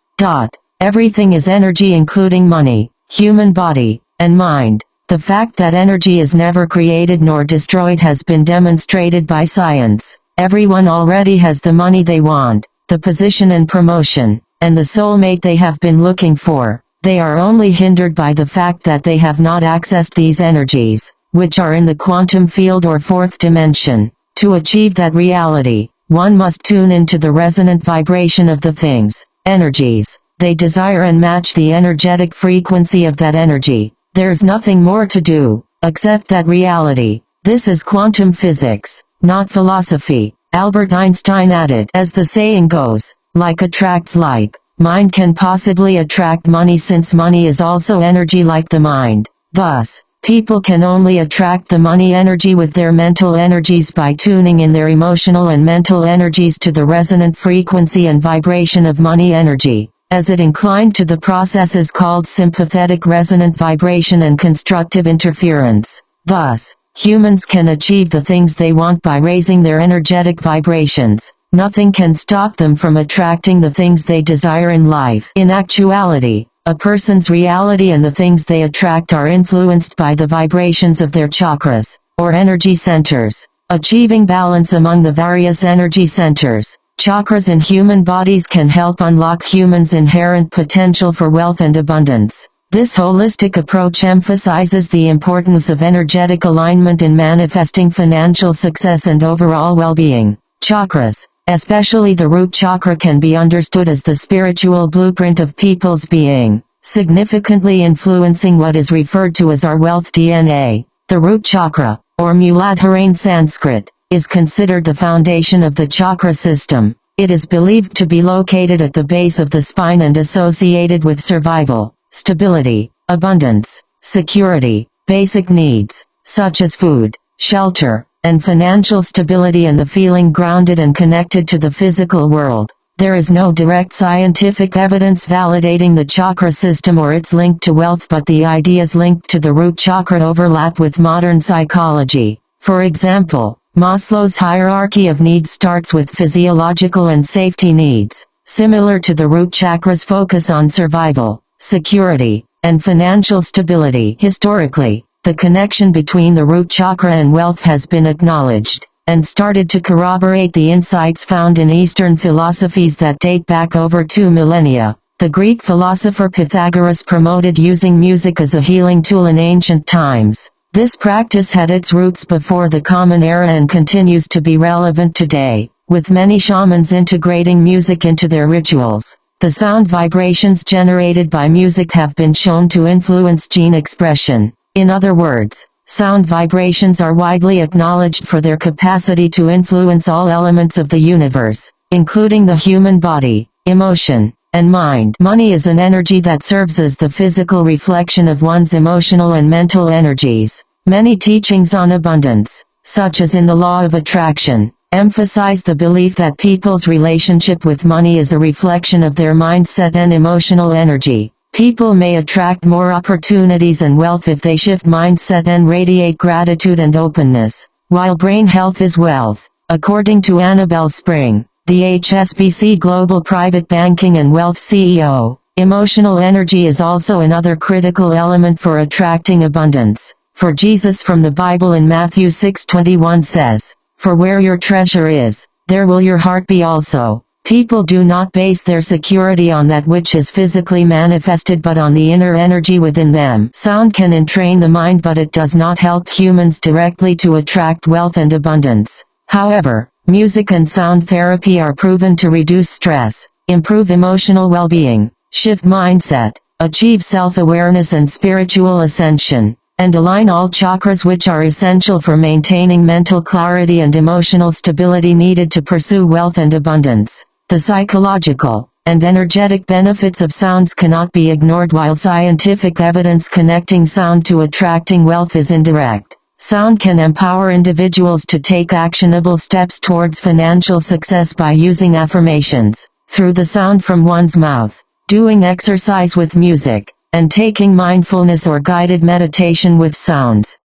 Everything is energy, including money, human body, and mind." The fact that energy is never created nor destroyed has been demonstrated by science. Everyone already has the money they want, the position and promotion, and the soulmate they have been looking for. They are only hindered by the fact that they have not accessed these energies, which are in the quantum field or fourth dimension. To achieve that reality, one must tune into the resonant vibration of the things, energies, they desire and match the energetic frequency of that energy. There's nothing more to do, accept that reality. This is quantum physics, not philosophy. Albert Einstein added, as the saying goes, like attracts like. Mind can possibly attract money since money is also energy like the mind. Thus, people can only attract the money energy with their mental energies by tuning in their emotional and mental energies to the resonant frequency and vibration of money energy, as it inclined to the processes called sympathetic resonant vibration and constructive interference. Thus, humans can achieve the things they want by raising their energetic vibrations. Nothing can stop them from attracting the things they desire in life. In actuality, a person's reality and the things they attract are influenced by the vibrations of their chakras, or energy centers. Achieving balance among the various energy centers, chakras in human bodies can help unlock humans' inherent potential for wealth and abundance. This holistic approach emphasizes the importance of energetic alignment in manifesting financial success and overall well-being. Chakras, especially the root chakra, can be understood as the spiritual blueprint of people's being, significantly influencing what is referred to as our wealth DNA. The root chakra, or Muladhara in Sanskrit, is considered the foundation of the chakra system. It is believed to be located at the base of the spine and associated with survival, stability, abundance, security, basic needs, such as food, shelter, and financial stability, and the feeling grounded and connected to the physical world. There is no direct scientific evidence validating the chakra system or its link to wealth, but the ideas linked to the root chakra overlap with modern psychology. For example, Maslow's hierarchy of needs starts with physiological and safety needs, similar to the root chakra's focus on survival, security, and financial stability. Historically, the connection between the root chakra and wealth has been acknowledged, and started to corroborate the insights found in Eastern philosophies that date back over 2 millennia. The Greek philosopher Pythagoras promoted using music as a healing tool in ancient times. This practice had its roots before the Common Era and continues to be relevant today, with many shamans integrating music into their rituals. The sound vibrations generated by music have been shown to influence gene expression. In other words, sound vibrations are widely acknowledged for their capacity to influence all elements of the universe, including the human body, emotion, and mind. Money is an energy that serves as the physical reflection of one's emotional and mental energies. Many teachings on abundance, such as in the law of attraction, emphasize the belief that people's relationship with money is a reflection of their mindset and emotional energy. People may attract more opportunities and wealth if they shift mindset and radiate gratitude and openness, while brain health is wealth. According to Annabelle Spring, the HSBC Global Private Banking and Wealth CEO, emotional energy is also another critical element for attracting abundance. For Jesus from the Bible in Matthew 6:21 says, "For where your treasure is, there will your heart be also." People do not base their security on that which is physically manifested but on the inner energy within them. Sound can entrain the mind, but it does not help humans directly to attract wealth and abundance. However, music and sound therapy are proven to reduce stress, improve emotional well-being, shift mindset, achieve self-awareness and spiritual ascension, and align all chakras, which are essential for maintaining mental clarity and emotional stability needed to pursue wealth and abundance. The psychological and energetic benefits of sounds cannot be ignored. While scientific evidence connecting sound to attracting wealth is indirect, sound can empower individuals to take actionable steps towards financial success by using affirmations through the sound from one's mouth, doing exercise with music, and taking mindfulness or guided meditation with sounds.